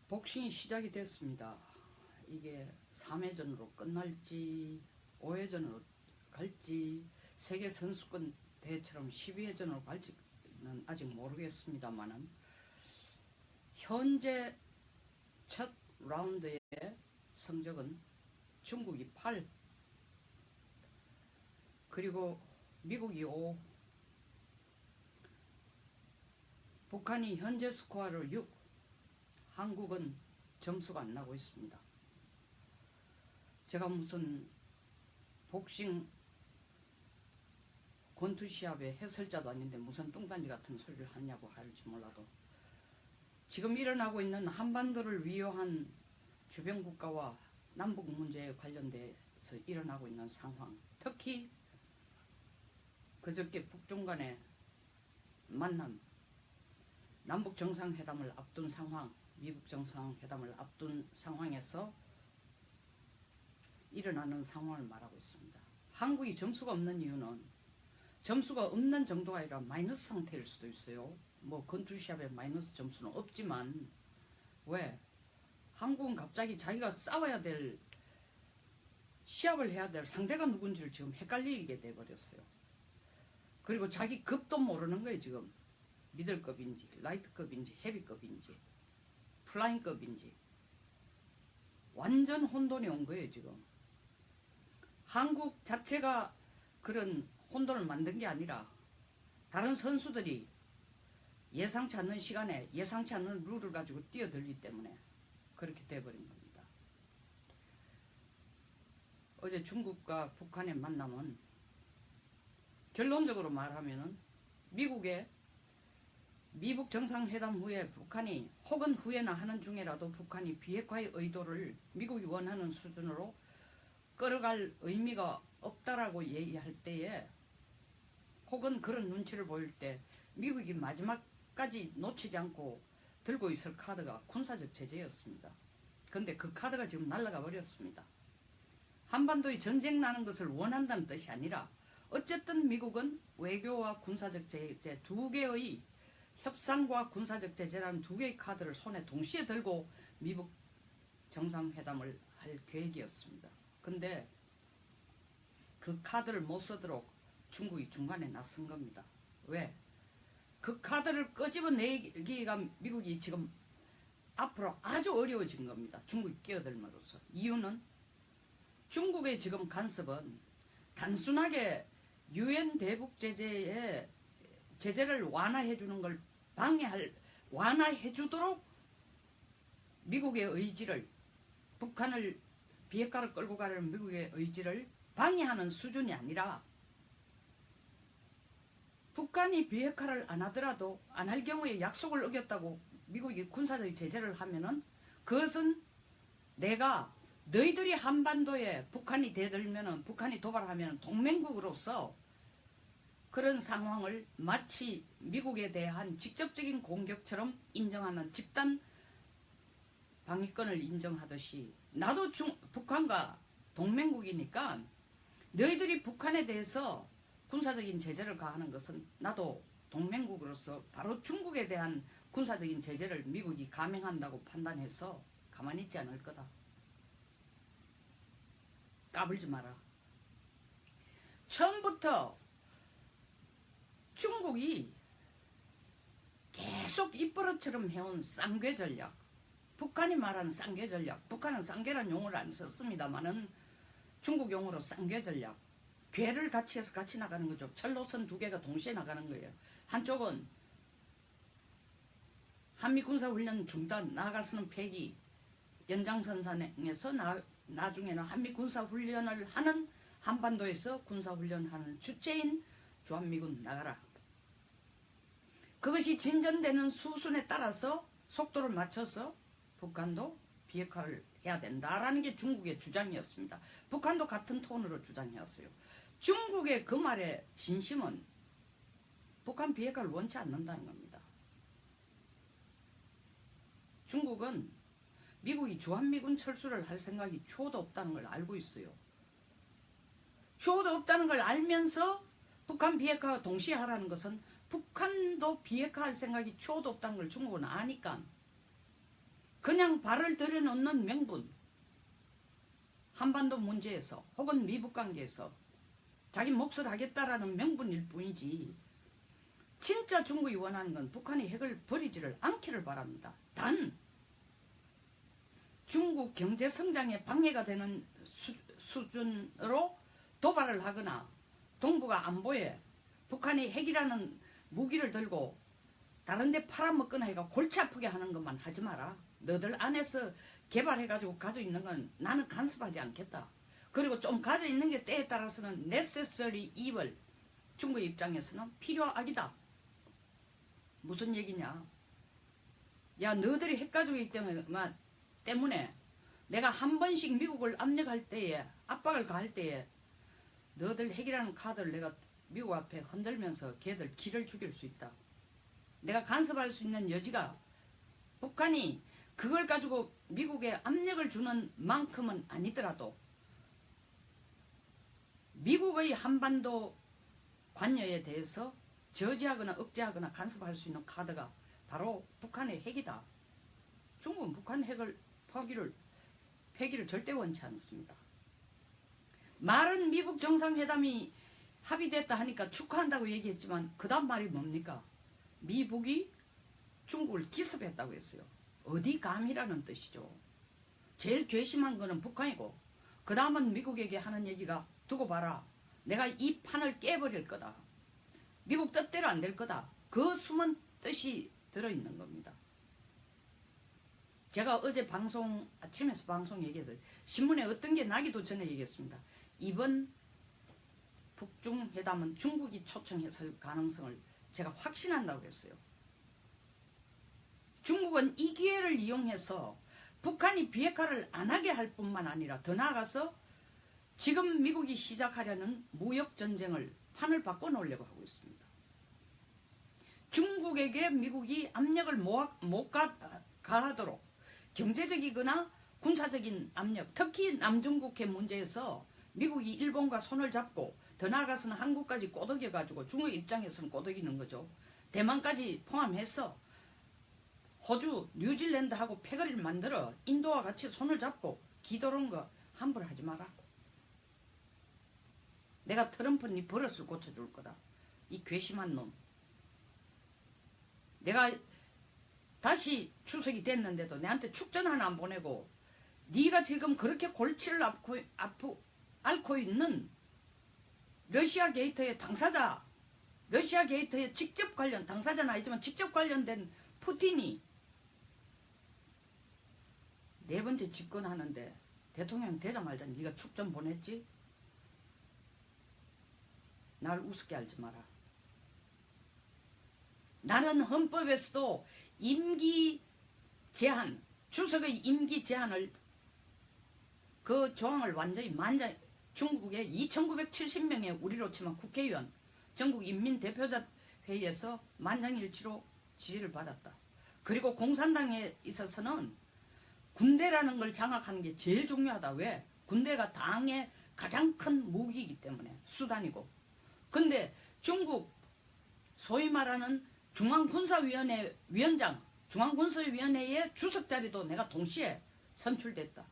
복싱이 시작이 됐습니다. 이게 3회전으로 끝날지 5회전으로 갈지 세계 선수권 대회처럼 12회전으로 갈지는 아직 모르겠습니다만은 현재 첫 라운드의 성적은 중국이 8 그리고 미국이 5 북한이 현재 스코어를 6 한국은 점수가 안 나고 있습니다. 제가 무슨 복싱 권투시합의 해설자도 아닌데 무슨 뚱딴지 같은 소리를 하냐고 할지 몰라도 지금 일어나고 있는 한반도를 위협한 주변 국가와 남북 문제에 관련돼서 일어나고 있는 상황, 특히 그저께 북중 간의 만남, 남북 정상회담을 앞둔 상황, 미국 정상회담을 앞둔 상황에서 일어나는 상황을 말하고 있습니다. 한국이 점수가 없는 이유는 점수가 없는 정도가 아니라 마이너스 상태일 수도 있어요. 뭐 권투시합에 마이너스 점수는 없지만 왜? 한국은 갑자기 자기가 싸워야 될 시합을 해야 될 상대가 누군지를 지금 헷갈리게 돼버렸어요. 그리고 자기 급도 모르는 거예요. 지금 미들급인지 라이트급인지 헤비급인지 플라잉급인지 완전 혼돈이 온 거예요. 지금 한국 자체가 그런 혼돈을 만든 게 아니라 다른 선수들이 예상치 않는 시간에 예상치 않는 룰을 가지고 뛰어들기 때문에 그렇게 돼버린 겁니다. 어제 중국과 북한의 만남은 결론적으로 말하면은 미북 정상회담 후에 북한이 혹은 후에나 하는 중에라도 북한이 비핵화의 의도를 미국이 원하는 수준으로 끌어갈 의미가 없다라고 얘기할 때에 혹은 그런 눈치를 보일 때 미국이 마지막까지 놓치지 않고 들고 있을 카드가 군사적 제재였습니다. 그런데 그 카드가 지금 날아가 버렸습니다. 한반도에 전쟁 나는 것을 원한다는 뜻이 아니라 어쨌든 미국은 외교와 군사적 제재 두 개의 협상과 군사적 제재라는 두 개의 카드를 손에 동시에 들고 미북 정상회담을 할 계획이었습니다. 근데 그 카드를 못 쓰도록 중국이 중간에 나선 겁니다. 왜? 그 카드를 끄집어내기가 미국이 지금 앞으로 아주 어려워진 겁니다. 중국이 끼어들므로써. 이유는 중국의 지금 간섭은 단순하게 유엔 대북 제재에 제재를 완화해주는 걸 완화해주도록 미국의 의지를 북한을 비핵화를 끌고 가려는 미국의 의지를 방해하는 수준이 아니라 북한이 비핵화를 안 하더라도 안 할 경우에 약속을 어겼다고 미국이 군사적 제재를 하면은 그것은 내가 너희들이 한반도에 북한이 대들면은 북한이 도발하면 동맹국으로서 그런 상황을 마치 미국에 대한 직접적인 공격처럼 인정하는 집단 방위권을 인정하듯이 나도 북한과 동맹국이니까 너희들이 북한에 대해서 군사적인 제재를 가하는 것은 나도 동맹국으로서 바로 중국에 대한 군사적인 제재를 미국이 감행한다고 판단해서 가만히 있지 않을 거다. 까불지 마라. 처음부터 중국이 계속 입버릇처럼 해온 쌍궤 전략, 북한이 말한 쌍궤 전략, 북한은 쌍궤란 용어를 안 썼습니다만은 중국 용어로 쌍궤 전략, 궤를 같이 해서 같이 나가는 거죠. 철로선 두 개가 동시에 나가는 거예요. 한쪽은 한미군사훈련 중단, 나아가서는 폐기, 연장선상에서 나중에는 한미군사훈련을 하는 한반도에서 군사훈련하는 주체인 주한미군 나가라. 그것이 진전되는 수순에 따라서 속도를 맞춰서 북한도 비핵화를 해야 된다라는 게 중국의 주장이었습니다. 북한도 같은 톤으로 주장해왔어요. 중국의 그 말의 진심은 북한 비핵화를 원치 않는다는 겁니다. 중국은 미국이 주한미군 철수를 할 생각이 초도 없다는 걸 알고 있어요. 초도 없다는 걸 알면서 북한 비핵화와 동시에 하라는 것은 북한도 비핵화할 생각이 초도 없다는 걸 중국은 아니까 그냥 발을 들여놓는 명분, 한반도 문제에서 혹은 미북 관계에서 자기 몫을 하겠다라는 명분일 뿐이지, 진짜 중국이 원하는 건 북한이 핵을 버리지를 않기를 바랍니다. 단 중국 경제 성장에 방해가 되는 수준으로 도발을 하거나 동북아 안보에 북한이 핵이라는 무기를 들고 다른 데 팔아먹거나 해가 골치 아프게 하는 것만 하지 마라. 너들 안에서 개발해가지고 가지고 있는 건 나는 간섭하지 않겠다. 그리고 좀 가지고 있는 게 때에 따라서는 necessary evil, 중국 입장에서는 필요악이다. 무슨 얘기냐. 야, 너들이 핵 가지고 있기 때문에 내가 한 번씩 미국을 압력할 때에, 압박을 가할 때에 너들 핵이라는 카드를 내가 미국 앞에 흔들면서 걔들 기를 죽일 수 있다. 내가 간섭할 수 있는 여지가, 북한이 그걸 가지고 미국에 압력을 주는 만큼은 아니더라도 미국의 한반도 관여에 대해서 저지하거나 억제하거나 간섭할 수 있는 카드가 바로 북한의 핵이다. 중국은 북한 핵을 폐기를 절대 원치 않습니다. 말은 미북 정상회담이 합의됐다 하니까 축하한다고 얘기했지만 그 다음 말이 뭡니까? 미북이 중국을 기습했다고 했어요. 어디 감이라는 뜻이죠. 제일 괘씸한 거는 북한이고, 그 다음은 미국에게 하는 얘기가 두고 봐라. 내가 이 판을 깨버릴 거다. 미국 뜻대로 안 될 거다. 그 숨은 뜻이 들어있는 겁니다. 제가 어제 아침에서 방송 얘기했어요. 신문에 어떤 게 나기도 전에 얘기했습니다. 이번 북중 회담은 중국이 초청했을 가능성을 제가 확신한다고 했어요. 중국은 이 기회를 이용해서 북한이 비핵화를 안 하게 할 뿐만 아니라 더 나아가서 지금 미국이 시작하려는 무역전쟁을 판을 바꿔놓으려고 하고 있습니다. 중국에게 미국이 압력을 못 가하도록 경제적이거나 군사적인 압력, 특히 남중국해 문제에서 미국이 일본과 손을 잡고 더 나아가서는 한국까지 꼬드겨가지고 중국 입장에서는 꼬드기는 거죠. 대만까지 포함해서 호주, 뉴질랜드하고 패거리를 만들어 인도와 같이 손을 잡고 기도는 거 함부로 하지 마라. 내가 트럼프는 네 버릇을 고쳐줄 거다. 이 괘씸한 놈. 내가 다시 추석이 됐는데도 내한테 축전 하나 안 보내고 네가 지금 그렇게 골치를 앓고 있는 러시아 게이트의 당사자, 러시아 게이트에 직접 관련, 당사자는 아니지만 직접 관련된 푸틴이 4번째 집권하는데 대통령 되자마자 네가 축전 보냈지? 날 우습게 알지 마라. 나는 헌법에서도 임기 제한, 주석의 임기 제한을, 그 조항을 완전히 중국의 2970명의 우리로 치면 국회의원, 전국인민대표자회의에서 만장일치로 지지를 받았다. 그리고 공산당에 있어서는 군대라는 걸 장악하는 게 제일 중요하다. 왜? 군대가 당의 가장 큰 무기이기 때문에, 수단이고. 근데 중국 소위 말하는 중앙군사위원회 위원장, 중앙군사위원회의 주석 자리도 내가 동시에 선출됐다.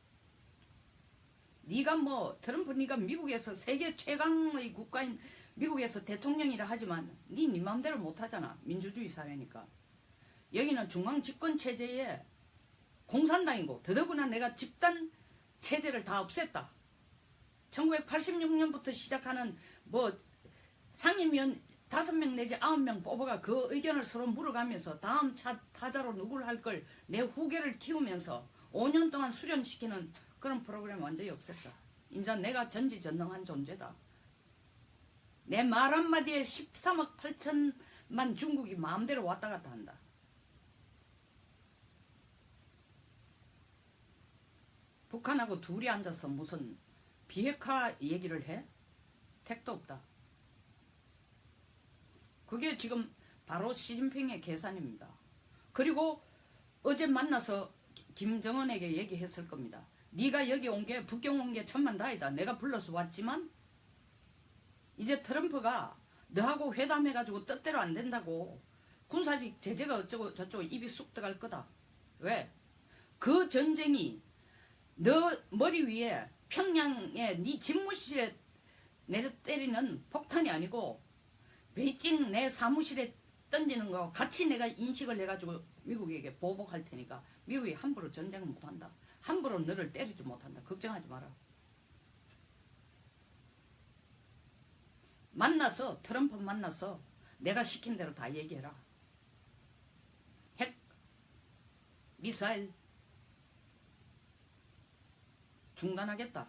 네가 트럼프 네가 미국에서 세계 최강의 국가인 미국에서 대통령이라 하지만 네 마음대로 못하잖아. 민주주의 사회니까. 여기는 중앙집권체제에 공산당이고, 더더구나 내가 집단 체제를 다 없앴다. 1986년부터 시작하는 상임위원 5명 내지 9명 뽑아가 그 의견을 서로 물어가면서 다음 타자로 누구를 할 걸 내 후계를 키우면서 5년 동안 수련시키는 그런 프로그램 완전히 없앴다. 이제 내가 전지전능한 존재다. 내 말 한마디에 13억 8천만 중국이 마음대로 왔다 갔다 한다. 북한하고 둘이 앉아서 무슨 비핵화 얘기를 해? 택도 없다. 그게 지금 바로 시진핑의 계산입니다. 그리고 어제 만나서 김정은에게 얘기했을 겁니다. 네가 여기 온 게, 북경 온 게 천만다행이다. 내가 불러서 왔지만 이제 트럼프가 너하고 회담해가지고 뜻대로 안 된다고 군사적 제재가 어쩌고 저쩌고 입이 쑥 들어갈 거다. 왜? 그 전쟁이 너 머리 위에 평양에 네 집무실에 내려 때리는 폭탄이 아니고 베이징 내 사무실에 던지는 거 같이 내가 인식을 해가지고 미국에게 보복할 테니까 미국이 함부로 전쟁을 못한다. 함부로 너를 때리지 못한다. 걱정하지 마라. 만나서 트럼프 만나서 내가 시킨 대로 다 얘기해라. 핵, 미사일 중단하겠다.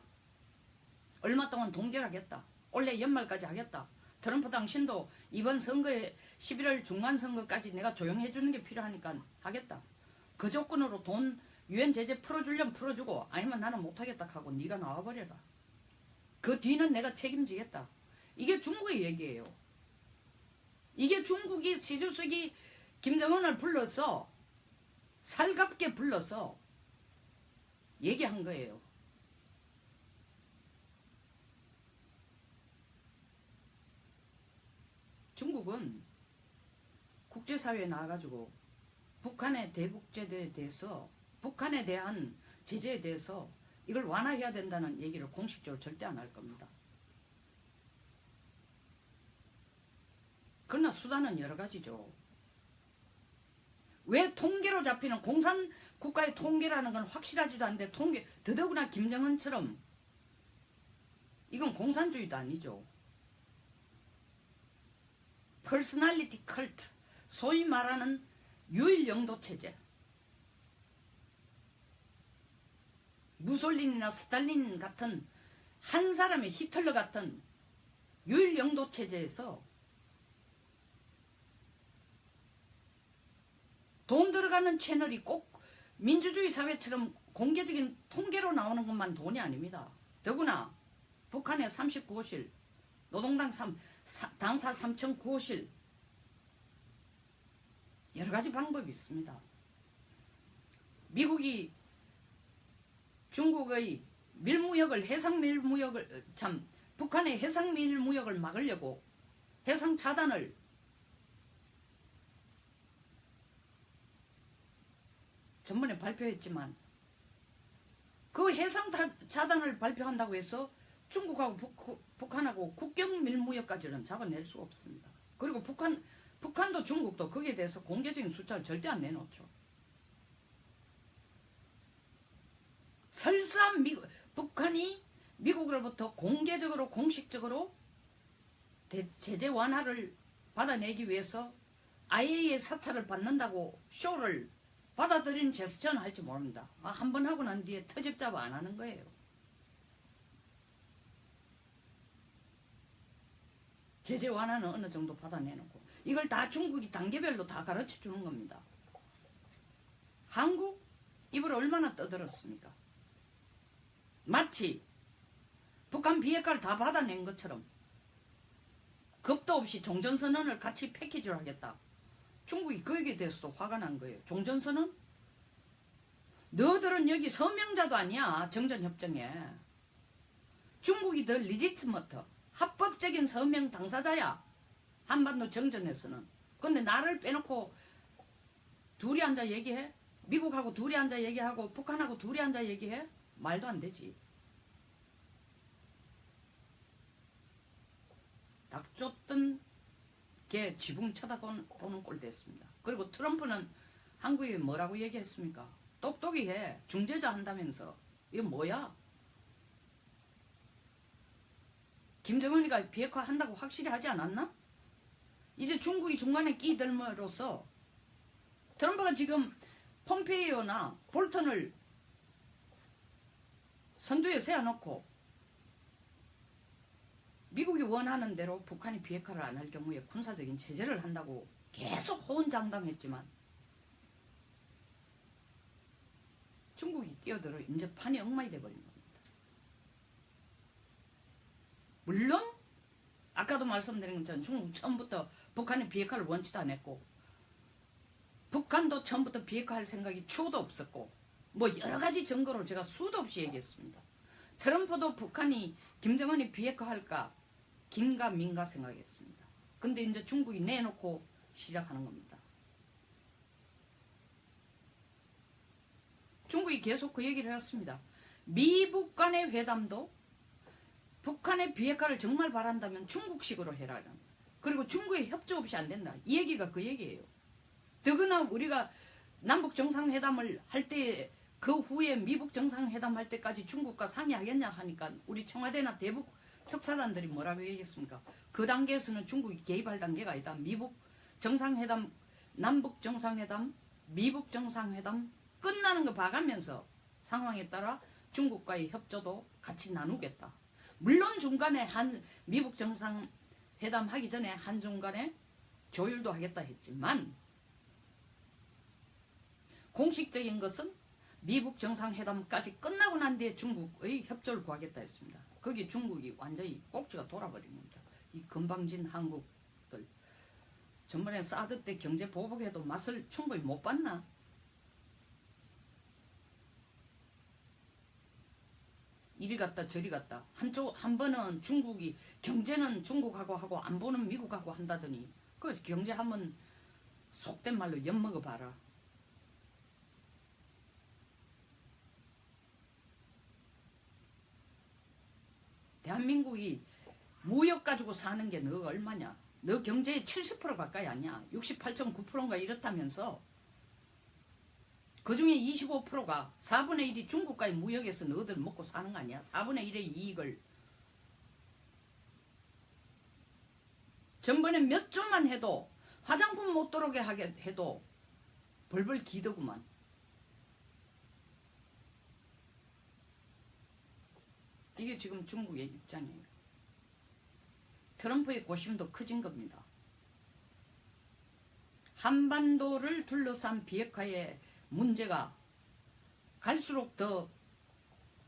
얼마 동안 동결하겠다. 올해 연말까지 하겠다. 트럼프 당신도 이번 선거에 11월 중간선거까지 내가 조용해 주는 게 필요하니까 하겠다. 그 조건으로 돈 유엔 제재 풀어주려면 풀어주고 아니면 나는 못하겠다 하고 네가 나와버려라. 그 뒤는 내가 책임지겠다. 이게 중국의 얘기예요. 이게 중국이 시주석이 김정은을 불러서 살갑게 불러서 얘기한 거예요. 중국은 국제사회에 나와가지고 북한의 대북제재에 대해서 북한에 대한 제재에 대해서 이걸 완화해야 된다는 얘기를 공식적으로 절대 안 할 겁니다. 그러나 수단은 여러 가지죠. 왜 통계로 잡히는 공산 국가의 통계라는 건 확실하지도 않은데 통계 더더구나 김정은처럼 이건 공산주의도 아니죠. 퍼스널리티 컬트, 소위 말하는 유일영도 체제. 무솔린이나 스탈린 같은 한 사람의 히틀러 같은 유일영도 체제에서 돈 들어가는 채널이 꼭 민주주의 사회처럼 공개적인 통계로 나오는 것만 돈이 아닙니다. 더구나 북한의 39호실, 노동당 당사 3,9호실 여러 가지 방법이 있습니다. 미국이 중국의 밀무역을 해상 밀무역을 북한의 해상 밀무역을 막으려고 해상 차단을 전번에 발표했지만 그 해상 차단을 발표한다고 해서 중국하고 북한하고 국경 밀무역까지는 잡아낼 수 없습니다. 그리고 북한도 중국도 거기에 대해서 공개적인 숫자를 절대 안 내놓죠. 설사 북한이 미국으로부터 공개적으로 공식적으로 제재 완화를 받아내기 위해서 IAEA 사찰을 받는다고 쇼를 받아들이는 제스처는 할지 모릅니다. 한 번 하고 난 뒤에 터집 잡아 안 하는 거예요. 제재 완화는 어느 정도 받아내놓고 이걸 다 중국이 단계별로 다 가르쳐 주는 겁니다. 한국 입을 얼마나 떠들었습니까? 마치 북한 비핵화를 다 받아낸 것처럼 겁도 없이 종전선언을 같이 패키지로 하겠다. 중국이 거기에 대해서도 화가 난 거예요. 종전선언? 너들은 여기 서명자도 아니야. 정전협정에. 중국이 더 리지트머터 합법적인 서명 당사자야. 한반도 정전에서는. 근데 나를 빼놓고 둘이 앉아 얘기해? 미국하고 둘이 앉아 얘기하고 북한하고 둘이 앉아 얘기해? 말도 안 되지. 닥쳤던 게 지붕 쳐다보는 꼴 됐습니다. 그리고 트럼프는 한국에 뭐라고 얘기했습니까? 똑똑히 해. 중재자 한다면서. 이거 뭐야? 김정은이가 비핵화 한다고 확실히 하지 않았나? 이제 중국이 중간에 끼들므로써 트럼프가 지금 폼페이오나 볼턴을 선두에 세워놓고 미국이 원하는 대로 북한이 비핵화를 안 할 경우에 군사적인 제재를 한다고 계속 호언장담했지만 중국이 끼어들어 이제 판이 엉망이 돼버린 겁니다. 물론 아까도 말씀드린 것처럼 중국 처음부터 북한이 비핵화를 원치도 않았고 북한도 처음부터 비핵화할 생각이 추호도 없었고 뭐 여러 가지 증거로 제가 수도 없이 얘기했습니다. 트럼프도 북한이 김정은이 비핵화할까 긴가 민가 생각했습니다. 근데 이제 중국이 내놓고 시작하는 겁니다. 중국 중국이 계속 그 얘기를 해왔습니다. 미북 간의 회담도 북한의 비핵화를 정말 바란다면 중국식으로 해라. 그리고 중국의 협조 없이 안 된다. 이 얘기가 그 얘기예요. 더구나 우리가 남북 정상회담을 할 때 그 후에 미북 정상회담 할 때까지 중국과 상의하겠냐 하니까 우리 청와대나 대북 특사단들이 뭐라고 얘기했습니까? 그 단계에서는 중국이 개입할 단계가 아니다. 미북 정상회담, 남북 정상회담, 미북 정상회담 끝나는 거 봐가면서 상황에 따라 중국과의 협조도 같이 나누겠다. 물론 중간에 한 미북 정상회담 하기 전에 한중간에 조율도 하겠다 했지만 공식적인 것은 미북 정상회담까지 끝나고 난 뒤에 중국의 협조를 구하겠다 했습니다. 거기에 중국이 완전히 꼭지가 돌아버린 겁니다. 이 건방진 한국들. 전번에 사드 때 경제 보복해도 맛을 충분히 못 봤나? 이리 갔다 저리 갔다. 한 번은 중국이 경제는 중국하고 하고 안보는 미국하고 한다더니 그래서 경제 한번 속된 말로 엿먹어봐라. 대한민국이 무역 가지고 사는 게 너가 얼마냐? 너 경제의 70% 가까이 아니야. 68.9%인가 이렇다면서 그 중에 25%가 4분의 1이 중국과의 무역에서 너희들 먹고 사는 거 아니야? 4분의 1의 이익을. 전번에 몇 조만 해도 화장품 못 들어오게 하게 해도 벌벌 기더구만. 이게 지금 중국의 입장이에요. 트럼프의 고심도 커진 겁니다. 한반도를 둘러싼 비핵화의 문제가 갈수록 더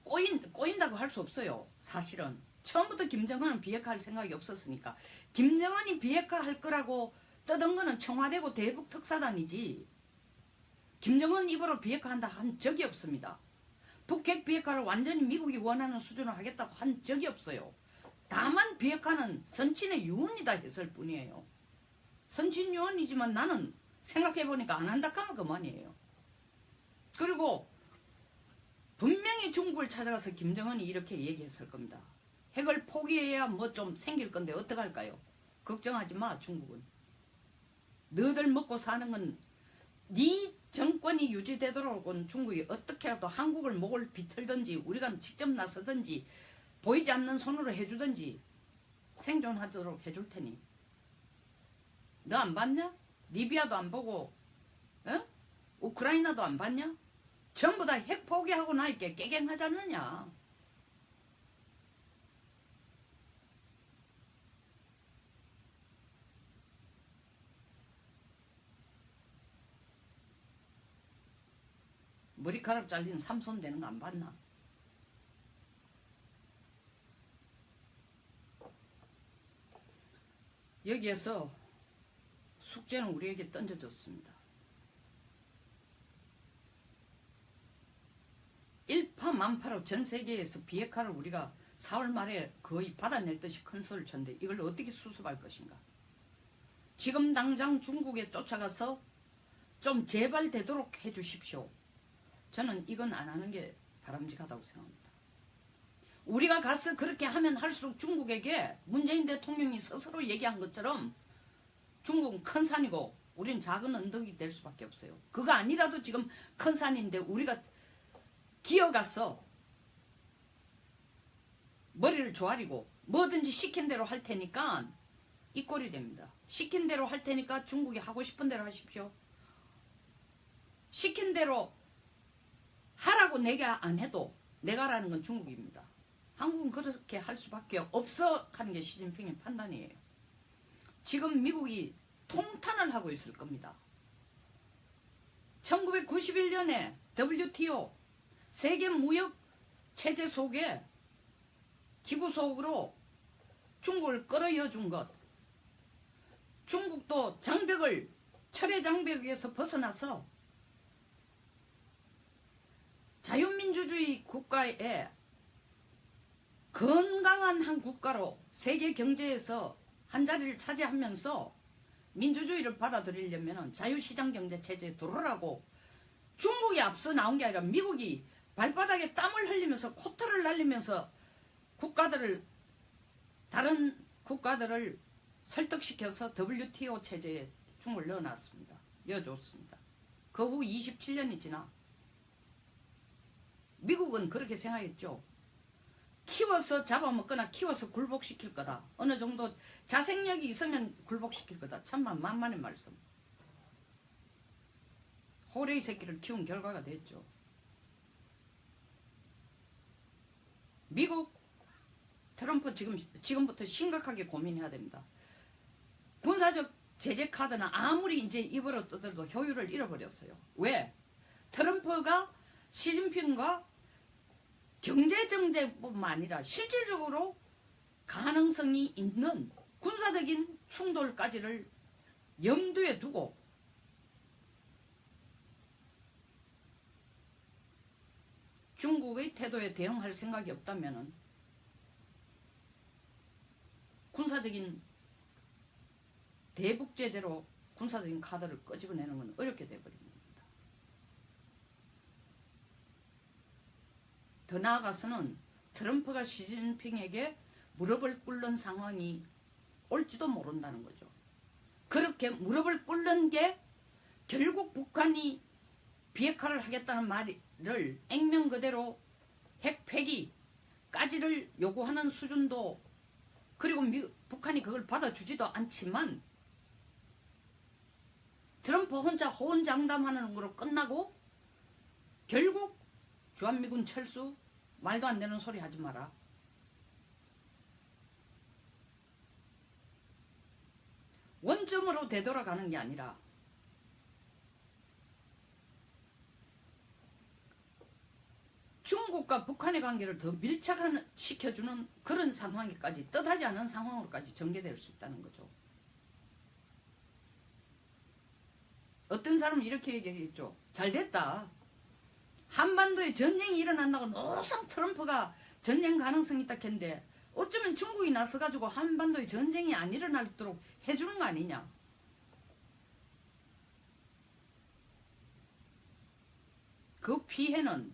꼬인다고 할 수 없어요. 사실은 처음부터 김정은은 비핵화할 생각이 없었으니까. 김정은이 비핵화할 거라고 떠든 거는 청와대고 대북 특사단이지 김정은 입으로 비핵화한다 한 적이 없습니다. 북핵 비핵화를 완전히 미국이 원하는 수준으로 하겠다고 한 적이 없어요. 다만 비핵화는 선친의 유언이다 했을 뿐이에요. 선친 유언이지만 나는 생각해보니까 안 한다 하면 그만이에요. 그리고 분명히 중국을 찾아가서 김정은이 이렇게 얘기했을 겁니다. 핵을 포기해야 뭐 좀 생길 건데 어떡할까요? 걱정하지 마 중국은. 너희들 먹고 사는 건 네 정권이 유지되도록은 중국이 어떻게라도 한국을 목을 비틀든지 우리가 직접 나서든지 보이지 않는 손으로 해주든지 생존하도록 해줄 테니. 너 안 봤냐? 리비아도 안 보고 우크라이나도 안 봤냐? 전부 다 핵 포기하고 나니까 깨갱하지 않느냐. 머리카락 잘린 삼손 되는 거 안 봤나? 여기에서 숙제는 우리에게 던져졌습니다. 일파만파로 전 세계에서 비핵화를 우리가 4월 말에 거의 받아낼 듯이 큰 소리를 쳤는데 이걸 어떻게 수습할 것인가? 지금 당장 중국에 쫓아가서 좀 재발되도록 해주십시오. 저는 이건 안 하는 게 바람직하다고 생각합니다. 우리가 가서 그렇게 하면 할수록 중국에게 문재인 대통령이 스스로 얘기한 것처럼 중국은 큰 산이고 우린 작은 언덕이 될 수밖에 없어요. 그거 아니라도 지금 큰 산인데 우리가 기어가서 머리를 조아리고 뭐든지 시킨 대로 할 테니까 이 꼴이 됩니다. 시킨 대로 할 테니까 중국이 하고 싶은 대로 하십시오. 시킨 대로 하라고 내가 안 해도 내가 하라는 건 중국입니다. 한국은 그렇게 할 수밖에 없어 하는 게 시진핑의 판단이에요. 지금 미국이 통탄을 하고 있을 겁니다. 1991년에 WTO 세계무역체제 속에 기구 속으로 중국을 끌어이어 준 것. 중국도 장벽을 철의 장벽에서 벗어나서 자유민주주의 국가에 건강한 한 국가로 세계 경제에서 한 자리를 차지하면서 민주주의를 받아들이려면 자유시장 경제 체제에 들어오라고 중국이 앞서 나온 게 아니라 미국이 발바닥에 땀을 흘리면서 코털을 날리면서 다른 국가들을 설득시켜서 WTO 체제에 중국을 넣어놨습니다. 넣어줬습니다. 그 후 27년이 지나 미국은 그렇게 생각했죠. 키워서 잡아먹거나 키워서 굴복시킬 거다. 어느 정도 자생력이 있으면 굴복시킬 거다. 참만 만만의 말씀. 호레이 새끼를 키운 결과가 됐죠. 미국 트럼프 지금부터 심각하게 고민해야 됩니다. 군사적 제재 카드는 아무리 이제 입으로 떠들도 효율을 잃어버렸어요. 왜? 트럼프가 시진핑과 경제정책뿐만 아니라 실질적으로 가능성이 있는 군사적인 충돌까지를 염두에 두고 중국의 태도에 대응할 생각이 없다면 군사적인 대북제재로 군사적인 카드를 끄집어내는 건 어렵게 되어버립니다. 더 나아가서는 트럼프가 시진핑에게 무릎을 꿇는 상황이 올지도 모른다는 거죠. 그렇게 무릎을 꿇는 게 결국 북한이 비핵화를 하겠다는 말을 액면 그대로 핵 폐기까지를 요구하는 수준도, 그리고 북한이 그걸 받아주지도 않지만 트럼프 혼자 호언장담하는 거로 끝나고 결국 주한미군 철수, 말도 안 되는 소리 하지 마라. 원점으로 되돌아가는 게 아니라 중국과 북한의 관계를 더 밀착시켜주는 그런 상황에까지, 뜻하지 않은 상황으로까지 전개될 수 있다는 거죠. 어떤 사람은 이렇게 얘기했죠. 잘됐다. 한반도에 전쟁이 일어난다고 노상 트럼프가 전쟁 가능성이 있다 했는데 어쩌면 중국이 나서가지고 한반도에 전쟁이 안 일어나도록 해주는 거 아니냐. 그 피해는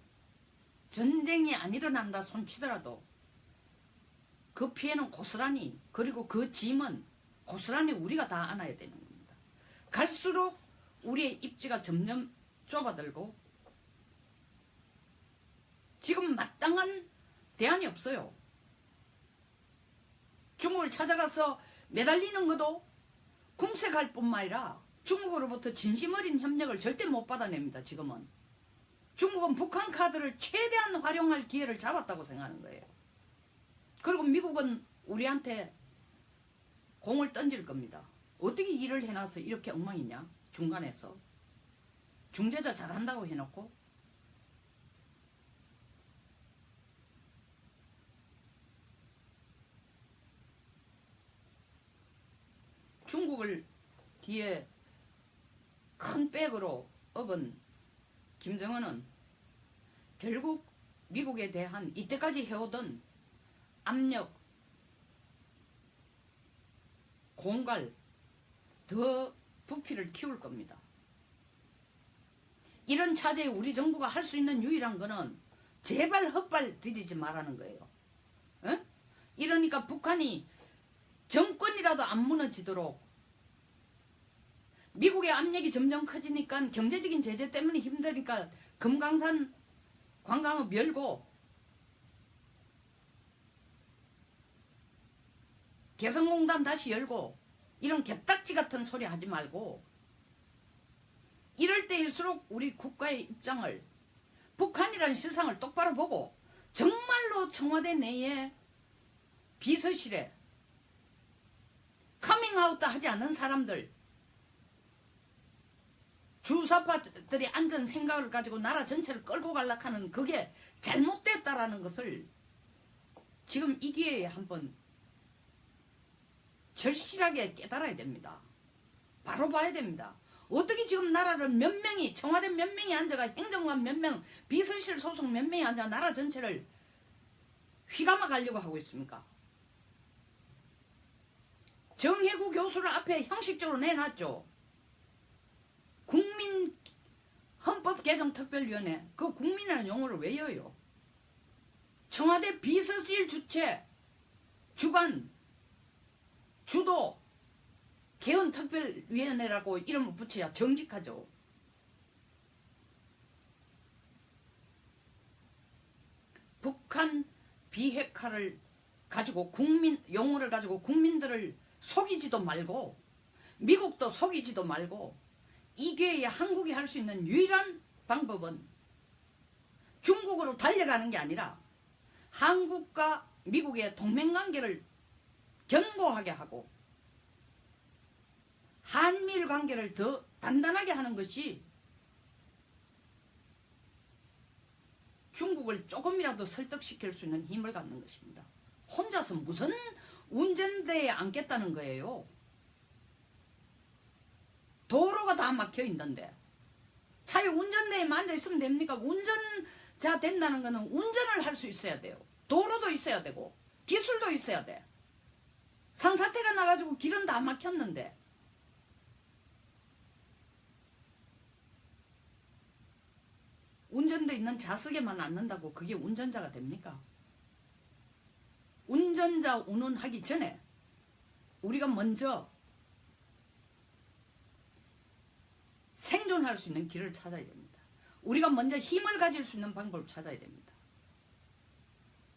전쟁이 안 일어난다 손치더라도 그 피해는 고스란히, 그리고 그 짐은 고스란히 우리가 다 안아야 되는 겁니다. 갈수록 우리의 입지가 점점 좁아들고 지금 마땅한 대안이 없어요. 중국을 찾아가서 매달리는 것도 궁색할 뿐만 아니라 중국으로부터 진심 어린 협력을 절대 못 받아냅니다. 지금은. 중국은 북한 카드를 최대한 활용할 기회를 잡았다고 생각하는 거예요. 그리고 미국은 우리한테 공을 던질 겁니다. 어떻게 일을 해놔서 이렇게 엉망이냐? 중간에서. 중재자 잘한다고 해놓고. 중국을 뒤에 큰 백으로 업은 김정은은 결국 미국에 대한 이때까지 해오던 압력, 공갈, 더 부피를 키울 겁니다. 이런 차제에 우리 정부가 할 수 있는 유일한 거는 제발 헛발 디디지 말라는 거예요. 어? 이러니까 북한이 정권이라도 안 무너지도록, 미국의 압력이 점점 커지니까 경제적인 제재 때문에 힘드니까 금강산 관광업 열고 개성공단 다시 열고 이런 개딱지 같은 소리 하지 말고, 이럴 때일수록 우리 국가의 입장을, 북한이라는 실상을 똑바로 보고 정말로 청와대 내에 비서실에 커밍아웃도 하지 않는 사람들, 주사파들이 앉은 생각을 가지고 나라 전체를 끌고 갈락하는 그게 잘못됐다라는 것을 지금 이 기회에 한번 절실하게 깨달아야 됩니다. 바로 봐야 됩니다. 어떻게 지금 나라를 몇 명이, 청와대 몇 명이 앉아가, 행정관 몇 명, 비서실 소속 몇 명이 앉아 나라 전체를 휘감아 가려고 하고 있습니까? 정혜구 교수를 앞에 형식적으로 내놨죠. 국민 헌법 개정특별위원회 그 국민이라는 용어를 왜 여요? 청와대 비서실 주최 주관 주도 개헌특별위원회라고 이름을 붙여야 정직하죠. 북한 비핵화를 가지고 용어를 가지고 국민들을 속이지도 말고 미국도 속이지도 말고 이 기회에 한국이 할 수 있는 유일한 방법은 중국으로 달려가는 게 아니라 한국과 미국의 동맹관계를 견고하게 하고 한미일 관계를 더 단단하게 하는 것이 중국을 조금이라도 설득시킬 수 있는 힘을 갖는 것입니다. 혼자서 무슨 운전대에 앉겠다는 거예요. 도로가 다 막혀 있는데 차에 운전대에만 앉아 있으면 됩니까? 운전자 된다는 거는 운전을 할 수 있어야 돼요. 도로도 있어야 되고 기술도 있어야 돼. 산사태가 나가지고 길은 다 막혔는데 운전대 있는 좌석에만 앉는다고 그게 운전자가 됩니까? 운전자 운운하기 전에 우리가 먼저 생존할 수 있는 길을 찾아야 됩니다. 우리가 먼저 힘을 가질 수 있는 방법을 찾아야 됩니다.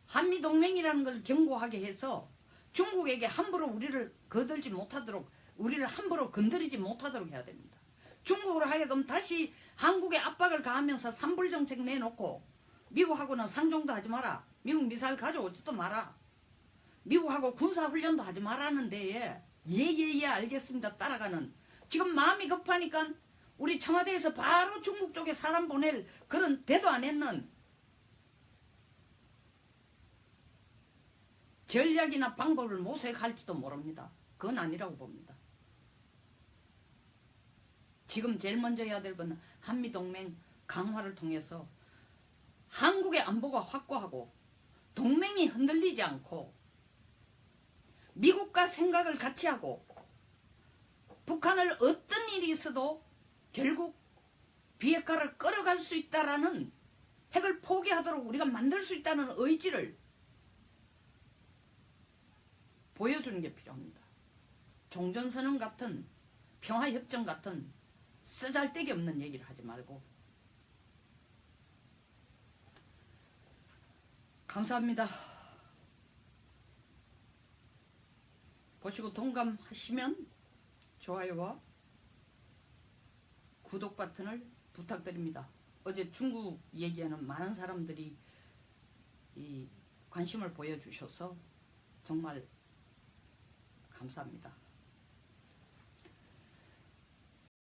한미동맹이라는 걸 견고하게 해서 중국에게 함부로 우리를 거들지 못하도록 우리를 함부로 건드리지 못하도록 해야 됩니다. 중국으로 하여금 다시 한국에 압박을 가하면서 삼불정책 내놓고 미국하고는 상종도 하지 마라. 미국 미사일 가져오지도 마라. 미국하고 군사훈련도 하지 말라는 데에 예예예 알겠습니다 따라가는 지금 마음이 급하니까 우리 청와대에서 바로 중국 쪽에 사람 보낼 그런 대도 안 했는 전략이나 방법을 모색할지도 모릅니다. 그건 아니라고 봅니다. 지금 제일 먼저 해야 될 건 한미동맹 강화를 통해서 한국의 안보가 확고하고 동맹이 흔들리지 않고 미국과 생각을 같이 하고 북한을 어떤 일이 있어도 결국 비핵화를 끌어갈 수 있다라는 핵을 포기하도록 우리가 만들 수 있다는 의지를 보여주는 게 필요합니다. 종전선언 같은 평화협정 같은 쓰잘데기 없는 얘기를 하지 말고 감사합니다. 보시고 동감하시면 좋아요와 구독 버튼을 부탁드립니다. 어제 중국 얘기에는 많은 사람들이 관심을 보여주셔서 정말 감사합니다.